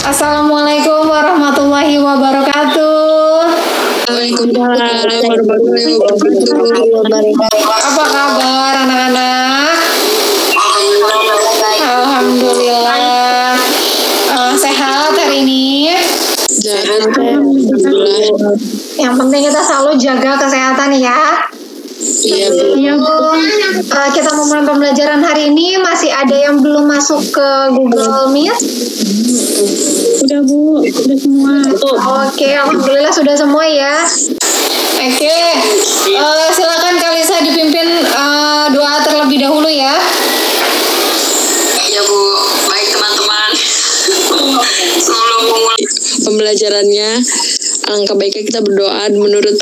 Assalamualaikum warahmatullahi wabarakatuh. Waalaikumsalam warahmatullahi wabarakatuh. Apa kabar anak-anak? Alhamdulillah. Sehat hari ini? Sehat, alhamdulillah. Yang penting kita selalu jaga kesehatan ya. Iya, Bu. Kita mau mulai pembelajaran hari ini. Masih ada yang belum masuk ke Google Meet? Udah, Bu. Udah semua. Oke, alhamdulillah sudah semua ya. Oke, silakan Kalisa dipimpin doa terlebih dahulu ya. Ya Bu, baik teman-teman. Sebelum memulai Pembelajarannya, alangkah baiknya kita berdoa menurut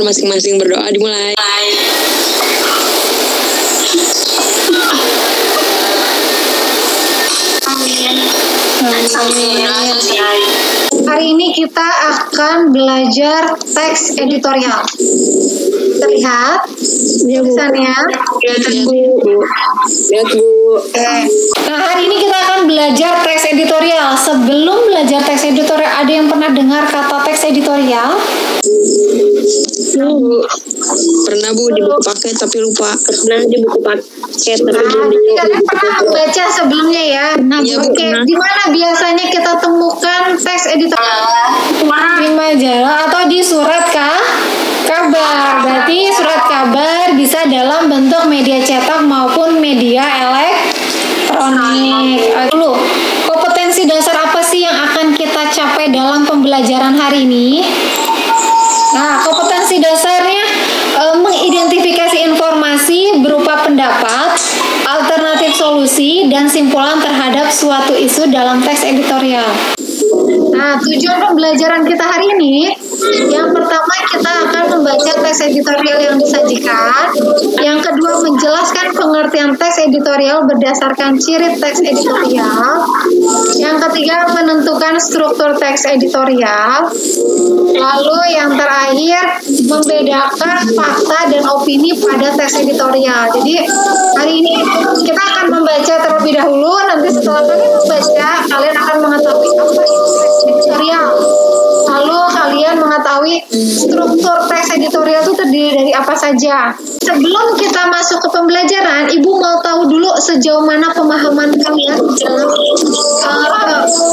masing-masing berdoa dimulai. Hari ini kita akan belajar teks editorial. Terlihat tulisannya? Lihat, Bu. Nah, hari ini kita akan belajar teks editorial. Sebelum belajar teks editorial, ada yang pernah dengar kata teks editorial? Pernah, Bu, di buku paket tapi lupa. Pernah di buku paket tapi Jadi kalian pernah baca sebelumnya ya? Iya, Bu, Oke, pernah. di mana biasanya kita temukan teks editorial? Di majalah atau di surat kabar. Berarti surat kabar bisa dalam bentuk media cetak maupun media elektronik. Dulu, kompetensi dasar apa sih yang akan kita capai dalam pembelajaran hari ini? Nah, kompetensi dasarnya mengidentifikasi informasi berupa pendapat, alternatif solusi, dan simpulan terhadap suatu isu dalam teks editorial. Nah, tujuan pembelajaran kita hari ini, yang pertama kita akan membaca teks editorial yang disajikan. Yang kedua, menjelaskan pengertian teks editorial berdasarkan ciri teks editorial. Yang ketiga, menentukan struktur teks editorial. Lalu yang terakhir, membedakan fakta dan opini pada teks editorial. Jadi hari ini kita akan membaca terlebih dahulu. Nanti setelah kalian membaca, kalian akan mengetahui apa itu teks editorial. Lalu kalian mengetahui struktur teks editorial itu terdiri dari apa saja. Sebelum kita masuk ke pembelajaran, Ibu mau tahu dulu sejauh mana pemahaman kalian dalam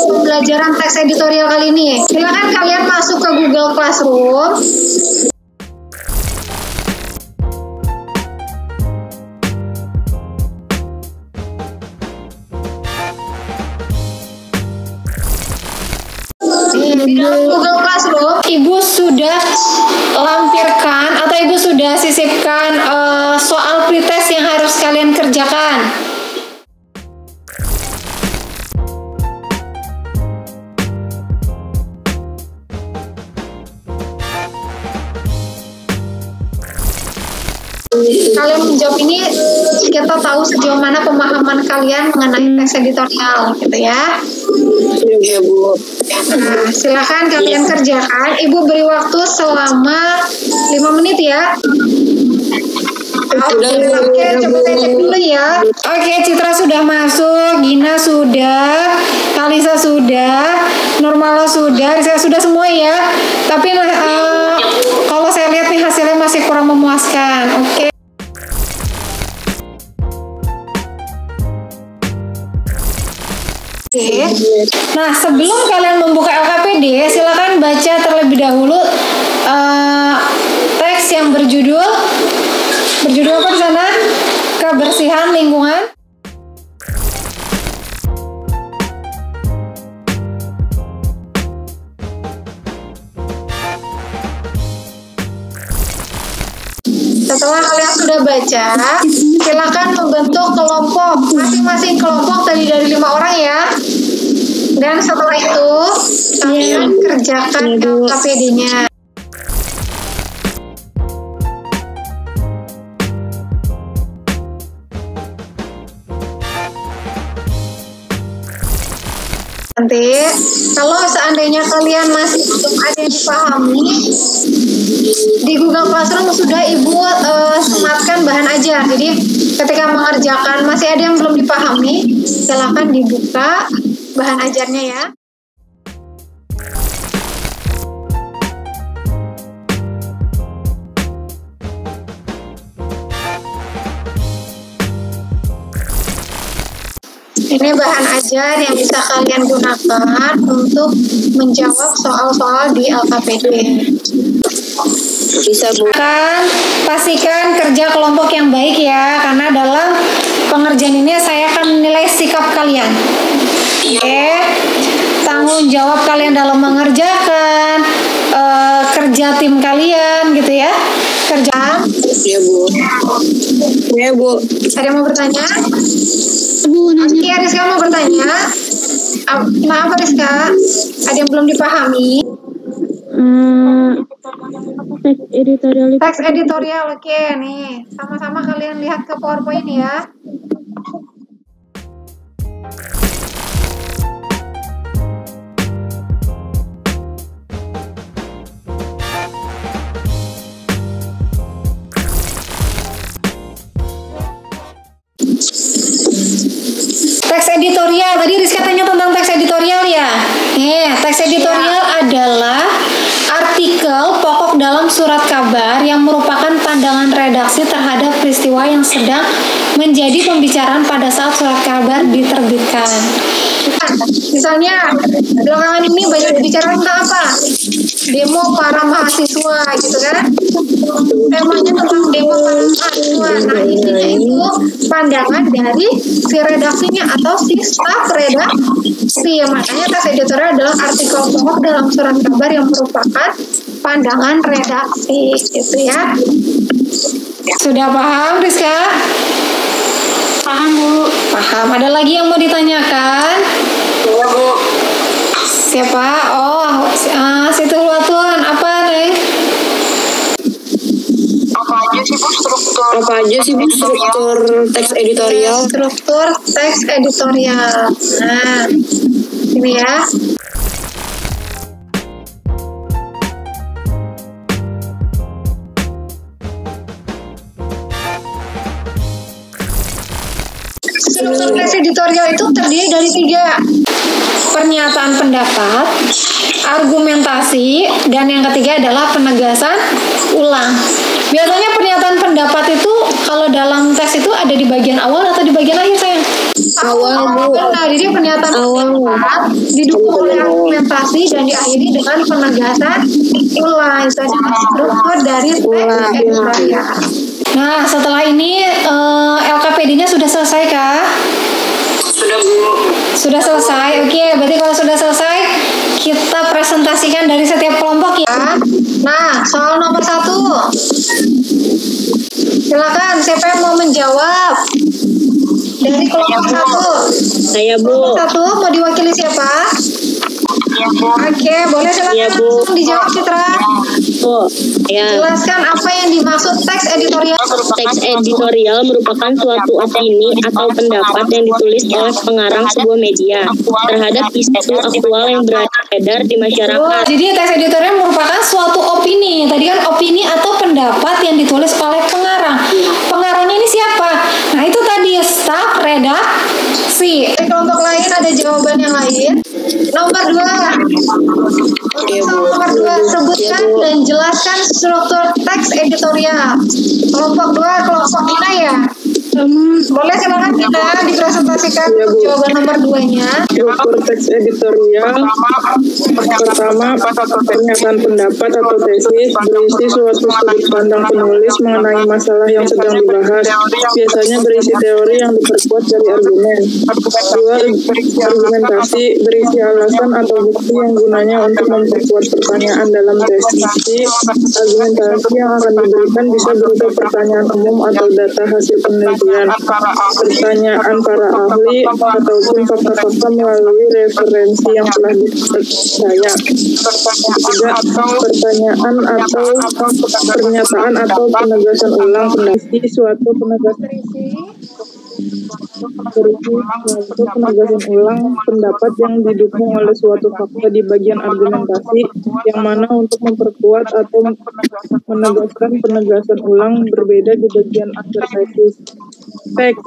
pembelajaran teks editorial kali ini. Silakan kalian masuk ke Google Classroom. Di dalam Google Classroom, Ibu sudah lampirkan atau Ibu sudah sisipkan soal pretest yang harus kalian kerjakan. Kalian menjawab ini, kita tahu sejauh mana pemahaman kalian mengenai teks editorial, gitu ya. Iya, Bu. Nah, silakan kalian kerjakan. Ibu beri waktu selama 5 menit ya. Oke, coba saya cek dulu ya. Oke, Citra sudah masuk, Gina sudah, Kalisa sudah, Nurmala sudah, Rizka sudah semua ya. Tapi kalau saya lihat nih hasilnya masih kurang memuaskan. Oke. Nah, sebelum kalian membuka LKPD, silakan baca terlebih dahulu teks yang berjudul apa di sana? Kebersihan lingkungan. Setelah kalian sudah baca, silakan membentuk kelompok. Masing-masing kelompok tadi dari 5 orang ya. Dan setelah itu, kalian kerjakan LKPD-nya. Nanti kalau seandainya kalian masih belum ada yang dipahami, di Google Classroom sudah Ibu sematkan bahan ajar. Jadi ketika mengerjakan masih ada yang belum dipahami, silakan dibuka bahan ajarnya ya. Ini bahan ajar yang bisa kalian gunakan untuk menjawab soal-soal di LKPD. Bisa Bu. Pastikan kerja kelompok yang baik ya, karena dalam pengerjaan ini saya akan menilai sikap kalian. Oke, tanggung jawab kalian dalam mengerjakan kerja tim kalian gitu ya. Kerjaan. Ya Bu. Ya Bu. Ada yang mau bertanya? Bu, nanya. Oke, Rizka mau bertanya. Kenapa Rizka? Ada yang belum dipahami? Teks editorial itu. Teks editorial, oke nih. Sama-sama kalian lihat ke PowerPoint ya. Teks editorial, tadi Rizka tanya tentang teks editorial ya. Teks editorial adalah artikel pokok dalam surat kabar yang merupakan pandangan redaksi terhadap peristiwa yang sedang menjadi pembicaraan pada saat surat kabar diterbitkan. Misalnya, belakangan ini banyak bicara tentang apa? Demo para mahasiswa gitu kan? Temanya tentang demo para mahasiswa. Nah, isinya itu pandangan dari si redaksinya atau si staf redaksi. Makanya teks editorial adalah artikel pokok dalam surat kabar yang merupakan pandangan redaksi gitu ya. Sudah paham Rizka? Paham Bu. Paham. Ada lagi yang mau ditanyakan? Iya Bu. Siapa? Oh, Siti Hulwatun. Apa nih? Apa aja sih Bu struktur? Apa aja sih Bu struktur teks editorial? Struktur teks editorial. Nah, ini ya. Struktur teks editorial itu terdiri dari 3. Pernyataan pendapat, argumentasi, dan yang ketiga adalah penegasan ulang. Biasanya pernyataan pendapat itu kalau dalam teks itu ada di bagian awal atau di bagian akhir sayang? Awal Bu. Benar, jadi pernyataan pendapat didukung oleh argumentasi dan diakhiri dengan penegasan ulang. Itu adalah struktur dari teks editorial. Nah, setelah ini LKPD-nya sudah selesai kah? Sudah Bu. Sudah selesai, oke. Berarti kalau sudah selesai, kita presentasikan dari setiap kelompok ya. Nah, soal nomor 1. Silakan, siapa yang mau menjawab? Dari kelompok 1. Saya Bu. Kelompok 1 mau diwakili siapa? Iya Bu. Oke, boleh silakan Iya, Bu. langsung dijawab Citra. Bu. Ya. Jelaskan apa yang dimaksud teks editorial. Teks editorial merupakan suatu opini atau pendapat yang ditulis oleh pengarang sebuah media terhadap isu aktual yang beredar di Oh, masyarakat. jadi teks editorial merupakan suatu opini. Tadi kan opini atau pendapat yang ditulis oleh pengarang. Pengarangnya ini siapa? Nah, itu tadi staf redaksi. Di kelompok lain ada jawaban yang lain. Nomor 2. Nomor 2, sebutkan dan jelaskan struktur teks editorial. Kelompok 2, kelompok kita ya. Boleh silakan kita dipresentasikan untuk jawaban nomor 2-nya. Struktur teks editorial pertama, pernyataan pendapat atau tesis berisi suatu sudut pandang penulis mengenai masalah yang sedang dibahas, biasanya berisi teori yang diperkuat dari argumen. 2. Argumentasi berisi alasan atau bukti yang gunanya untuk memperkuat pertanyaan dalam tesis. Argumentasi yang akan diberikan bisa berupa pertanyaan umum atau data hasil penelitian, pertanyaan para ahli, ataupun fakta-fakta melalui referensi yang telah dipercaya. 3. Pertanyaan atau pernyataan atau penegasan ulang pendapat suatu penegasan. berisi suatu penegasan ulang pendapat yang didukung oleh suatu fakta di bagian argumentasi, yang mana untuk memperkuat atau menegaskan penegasan ulang berbeda di bagian akhir tesis. Teks.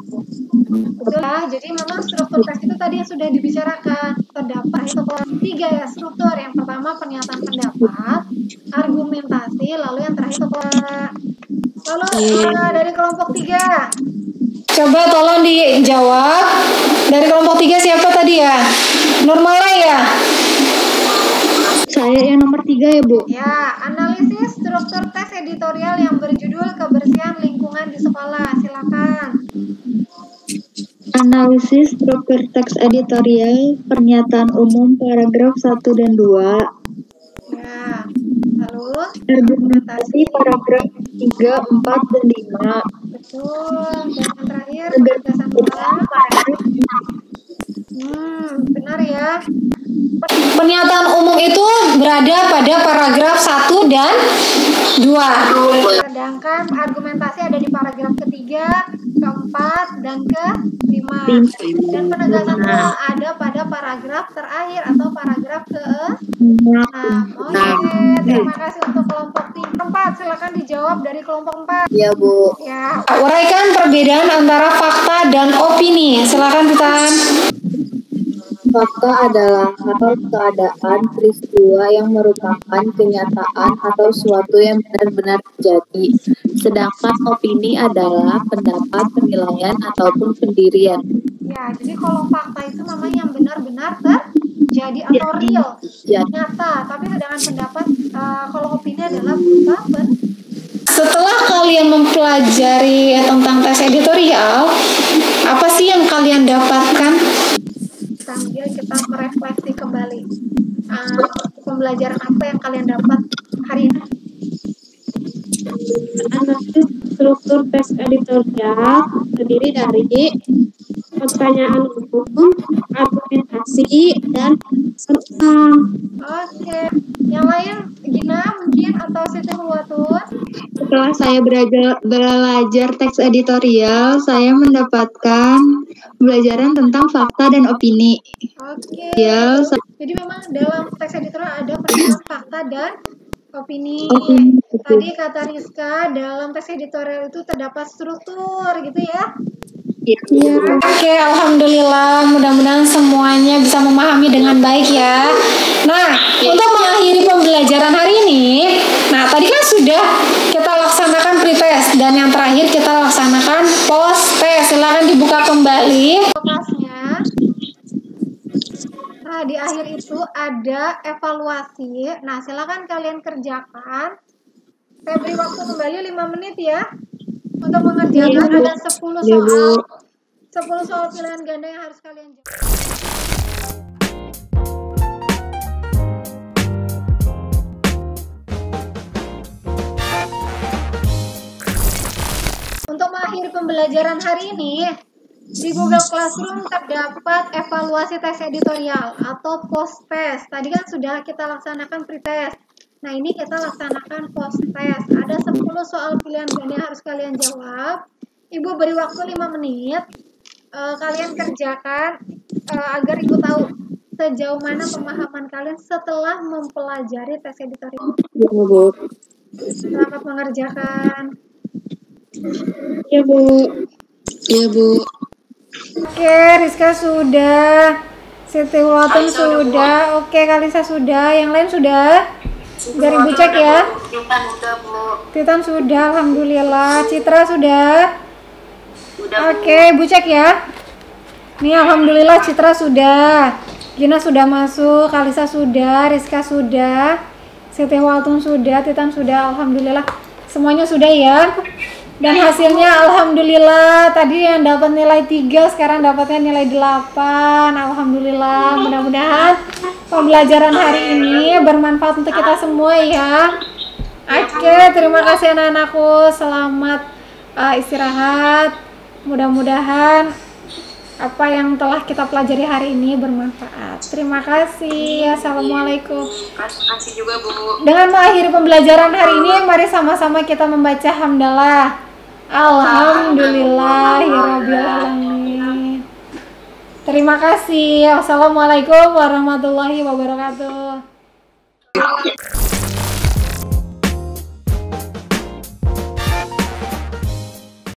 Betul ya, jadi memang struktur teks itu tadi yang sudah dibicarakan. Terdapat itu tiga ya struktur. Yang pertama pernyataan pendapat, argumentasi, lalu yang terakhir itu lalu dari kelompok 3. Coba tolong dijawab. Dari kelompok 3 siapa tadi ya? Nurmala ya? Saya yang nomor 3 ya, Bu. Ya, analisis struktur teks editorial yang berjudul kebersihan lingkungan di sekolah. Silakan. Analisis struktur teks editorial, pernyataan umum paragraf 1 dan 2. Ya, lalu Argumentasi paragraf 3, 4, dan 5. betul. Dan yang terakhir penegasan ulang. Benar ya. Pernyataan umum itu berada pada paragraf 1 dan 2. Sedangkan argumentasi ada di paragraf ketiga, keempat, dan kelima. Dan penegasan ulang ada pada paragraf terakhir atau paragraf ke-6. Oke, terima kasih untuk kelompok 4. Silakan dijawab dari kelompok 4. Ya, Bu. Ya, uraikan perbedaan antara fakta dan opini. Silakan Titan. Fakta adalah hal, keadaan, peristiwa yang merupakan kenyataan atau suatu yang benar-benar terjadi. Sedangkan opini adalah pendapat, penilaian, ataupun pendirian. Ya, jadi kalau fakta itu namanya yang benar-benar terjadi atau real, nyata. Tapi sedangkan pendapat, kalau opini adalah berupa Setelah kalian mempelajari tentang tes editorial, apa sih yang kalian dapatkan? Sambil kita merefleksi kembali pembelajaran apa yang kalian dapat hari ini. Analisis struktur teks editorial terdiri dari pertanyaan umum, argumentasi, dan serta. Oke, yang lain Gina mungkin atau Siti Hulwatun? Setelah saya belajar teks editorial, saya mendapatkan pembelajaran tentang fakta dan opini. Oke. Ya, Jadi memang dalam teks editorial ada perbedaan fakta dan opini. Tadi kata Rizka, dalam teks editorial itu terdapat struktur gitu ya. Iya. Oke, alhamdulillah. Mudah-mudahan semuanya bisa memahami dengan baik ya. Nah, untuk mengakhiri pembelajaran hari ini, nah tadi kan sudah kita laksanakan pretest dan yang terakhir kita laksanakan post test. Silakan dibuka kembali kelasnya. Nah, di akhir itu ada evaluasi. Nah, silakan kalian kerjakan. Saya beri waktu kembali 5 menit ya. Untuk mengerjakan ada 10 soal. 10 soal pilihan ganda yang harus kalian jawab. Untuk mengakhiri pembelajaran hari ini, di Google Classroom terdapat evaluasi tes editorial atau post test. Tadi kan sudah kita laksanakan pretest. Nah, ini kita laksanakan post test. Ada 10 soal pilihan ganda yang harus kalian jawab. Ibu beri waktu 5 menit. Kalian kerjakan agar Ibu tahu sejauh mana pemahaman kalian setelah mempelajari tes editorial. Ya, Bu. Selamat mengerjakan. Ya, Bu. Ya, Bu. Oke, Rizka sudah. Siti Hulwatun sudah. Oke, Kalisa sudah. Yang lain sudah? Dari Bu cek ya. Titan udah, Bu. Titan sudah, alhamdulillah. Citra sudah. Udah, Bu. Oke, Bu cek ya. Nih, alhamdulillah Citra sudah. Gina sudah masuk, Kalisa sudah, Rizka sudah, Siti Hulwatun sudah, Titan sudah, alhamdulillah. Semuanya sudah ya. Dan hasilnya alhamdulillah tadi yang dapat nilai 3 sekarang dapatnya nilai 8. Alhamdulillah, mudah-mudahan pembelajaran hari ini bermanfaat untuk kita semua ya. Oke, terima kasih anak-anakku. Selamat istirahat. Mudah-mudahan apa yang telah kita pelajari hari ini bermanfaat. Terima kasih. Assalamualaikum. Terima kasih juga, Bu. Dengan mengakhiri pembelajaran hari ini, mari sama-sama kita membaca hamdalah. Alhamdulillahirrabbilalamin. Terima kasih. Wassalamualaikum warahmatullahi wabarakatuh.